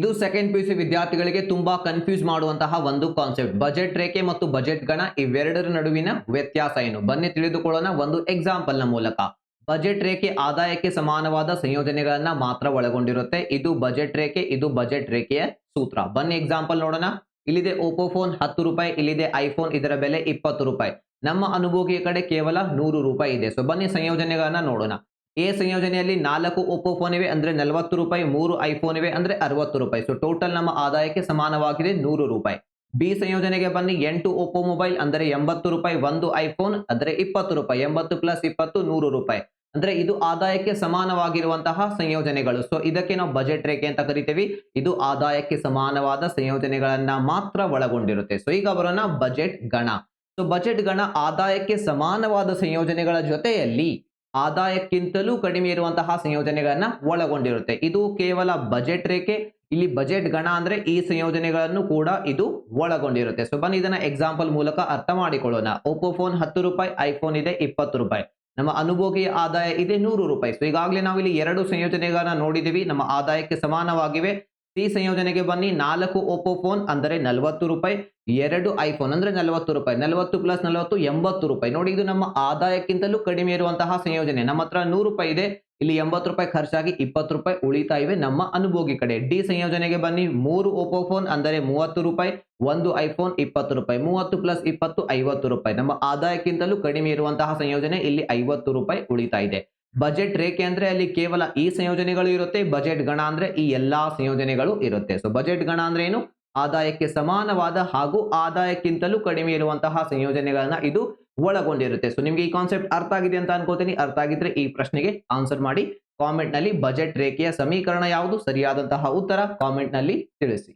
ಇದು second PUC ವಿದ್ಯಾರ್ಥಿಗಳಿಗೆ ತುಂಬಾ ಕನ್ಫ್ಯೂಸ್ ಮಾಡುವಂತಹ ಒಂದು ಕಾನ್ಸೆಪ್ಟ್. ಬಜೆಟ್ ರೇಖೆ ಮತ್ತು ಬಜೆಟ್ ಗಣ ಇವೆರಡರ ನಡುವಿನ ವ್ಯತ್ಯಾಸ ಏನು? ಬನ್ನಿ ತಿಳಿದುಕೊಳ್ಳೋಣ ಒಂದು ಎಕ್ಸಾಂಪಲ್ ನ ಮೂಲಕ. ಬಜೆಟ್ ರೇಖೆ ಆದಾಯಕ್ಕೆ ಸಮಾನವಾದ ಸಂಯೋಜನೆಗಳನ್ನ ಮಾತ್ರ ಒಳಗೊಂಡಿರುತ್ತೆ. ಇದು ಬಜೆಟ್ ರೇಖೆ, ಇದು ಬಜೆಟ್ ರೇಖೆಯ ಸೂತ್ರ. ಬನ್ನಿ ಎಕ್ಸಾಂಪಲ್ ನೋಡೋಣ. ಇಲ್ಲಿದೆ ಓಪೋ ಫೋನ್ 10 ರೂಪಾಯಿ, ಇಲ್ಲಿದೆ ಐಫೋನ್, ಇದರ ಬೆಲೆ 20 ರೂಪಾಯಿ. ನಮ್ಮ ಅನುಭೋಗಿಯ ಕಡೆ ಕೇವಲ 100 ರೂಪಾಯಿ ಇದೆ. ಸೊ ಬನ್ನಿ ಸಂಯೋಜನೆಗಳನ್ನ ನೋಡೋಣ. ಎ ಸಂಯೋಜನೆಯಲ್ಲಿ 4 ಓಪೋ ಫೋನ್ ಇವೆ ಅಂದ್ರೆ 40 ರೂಪಾಯಿ, 3 ಐಫೋನ್ ಇವೆ ಅಂದ್ರೆ 60 ರೂಪಾಯಿ. ಸೊ ಟೋಟಲ್ ನಮ್ಮ ಆದಾಯಕ್ಕೆ ಸಮಾನವಾಗಿದೆ 100 ರೂಪಾಯಿ. ಬಿ ಸಂಯೋಜನೆಗೆ ಬನ್ನಿ. 8 ಓಪೋ ಮೊಬೈಲ್ ಅಂದರೆ 80 ರೂಪಾಯಿ, 1 ಐಫೋನ್ ಅಂದ್ರೆ 20 ರೂಪಾಯಿ. 80 ಪ್ಲಸ್ 20 100 ರೂಪಾಯಿ. ಅಂದ್ರೆ ಇದು ಆದಾಯಕ್ಕೆ ಸಮಾನವಾಗಿರುವಂತಹ ಸಂಯೋಜನೆಗಳು. ಸೊ ಇದಕ್ಕೆ ನಾವು ಬಜೆಟ್ ರೇಖೆ ಅಂತ ಕರಿತೀವಿ. ಇದು ಆದಾಯಕ್ಕೆ ಸಮಾನವಾದ ಸಂಯೋಜನೆಗಳನ್ನ ಮಾತ್ರ ಒಳಗೊಂಡಿರುತ್ತೆ. ಸೊ ಈಗ ಬರೋಣ ಬಜೆಟ್ ಗಣ. ಸೊ ಬಜೆಟ್ ಗಣ ಆದಾಯಕ್ಕೆ ಸಮಾನವಾದ ಸಂಯೋಜನೆಗಳ ಜೊತೆಯಲ್ಲಿ ಆದಾಯಕ್ಕಿಂತಲೂ ಕಡಿಮೆ ಇರುವಂತಹ ಸಂಯೋಜನೆಗಳನ್ನ ಒಳಗೊಂಡಿರುತ್ತೆ. ಇದು ಕೇವಲ ಬಜೆಟ್ ರೇಖೆ. ಇಲ್ಲಿ ಬಜೆಟ್ ಗಣ ಅಂದ್ರೆ ಈ ಸಂಯೋಜನೆಗಳನ್ನು ಕೂಡ ಇದು ಒಳಗೊಂಡಿರುತ್ತೆ. ಸೊ ಬನ್ನಿ ಇದನ್ನ ಎಕ್ಸಾಂಪಲ್ ಮೂಲಕ ಅರ್ಥ ಮಾಡಿಕೊಳ್ಳೋಣ. ಓಪೋ ಫೋನ್ 10 ರೂಪಾಯಿ, ಐಫೋನ್ ಇದೆ 20 ರೂಪಾಯಿ. ನಮ್ಮ ಅನುಭೋಗಿಯ ಆದಾಯ ಇದೆ 100 ರೂಪಾಯಿ. ಸೊ ಈಗಾಗಲೇ ನಾವು ಇಲ್ಲಿ ಎರಡು ಸಂಯೋಜನೆಗಳನ್ನ ನೋಡಿದೀವಿ, ನಮ್ಮ ಆದಾಯಕ್ಕೆ ಸಮಾನವಾಗಿವೆ. ಸಿ ಸಂಯೋಜನೆಗೆ ಬನ್ನಿ. 4 ಓಪೋ ಫೋನ್ ಅಂದರೆ 40 ರೂಪಾಯಿ, 2 ಐಫೋನ್ ಅಂದ್ರೆ 40 ರೂಪಾಯಿ. 40 ಪ್ಲಸ್ 40 80 ರೂಪಾಯಿ. ನೋಡಿ ಇದು ನಮ್ಮ ಆದಾಯಕ್ಕಿಂತಲೂ ಕಡಿಮೆ ಇರುವಂತಹ ಸಂಯೋಜನೆ. ನಮ್ಮ ಹತ್ರ 100 ರೂಪಾಯಿ ಇದೆ, ಇಲ್ಲಿ 80 ರೂಪಾಯಿ ಖರ್ಚಾಗಿ 20 ರೂಪಾಯಿ ಉಳಿತಾ ಇವೆ ನಮ್ಮ ಅನುಭೋಗಿ ಕಡೆ. ಡಿ ಸಂಯೋಜನೆಗೆ ಬನ್ನಿ. 3 ಓಪೋ ಫೋನ್ ಅಂದರೆ 30 ರೂಪಾಯಿ, 1 ಐಫೋನ್ 20 ರೂಪಾಯಿ. 30 ಪ್ಲಸ್ 20 50 ರೂಪಾಯಿ. ನಮ್ಮ ಆದಾಯಕ್ಕಿಂತಲೂ ಕಡಿಮೆ ಇರುವಂತಹ ಸಂಯೋಜನೆ, ಇಲ್ಲಿ 50 ರೂಪಾಯಿ ಉಳಿತಾ ಇದೆ. ಬಜೆಟ್ ರೇಖೆ ಅಂದ್ರೆ ಅಲ್ಲಿ ಕೇವಲ ಈ ಸಂಯೋಜನೆಗಳು ಇರುತ್ತೆ. ಬಜೆಟ್ ಗಣ ಅಂದ್ರೆ ಈ ಎಲ್ಲಾ ಸಂಯೋಜನೆಗಳು ಇರುತ್ತೆ. ಸೊ ಬಜೆಟ್ ಗಣ ಅಂದ್ರೆ ಏನು? ಆದಾಯಕ್ಕೆ ಸಮಾನವಾದ ಹಾಗೂ ಆದಾಯಕ್ಕಿಂತಲೂ ಕಡಿಮೆ ಇರುವಂತಹ ಸಂಯೋಜನೆಗಳನ್ನ ಇದು ಒಳಗೊಂಡಿರುತ್ತೆ. ಸೊ ನಿಮ್ಗೆ ಈ ಕಾನ್ಸೆಪ್ಟ್ ಅರ್ಥ ಆಗಿದೆ ಅಂತ ಅನ್ಕೋತೀನಿ. ಅರ್ಥ ಆಗಿದ್ರೆ ಈ ಪ್ರಶ್ನೆಗೆ ಆನ್ಸರ್ ಮಾಡಿ ಕಾಮೆಂಟ್ ನಲ್ಲಿ. ಬಜೆಟ್ ರೇಖೆಯ ಸಮೀಕರಣ ಯಾವುದು? ಸರಿಯಾದಂತಹ ಉತ್ತರ ಕಾಮೆಂಟ್ ನಲ್ಲಿ ತಿಳಿಸಿ.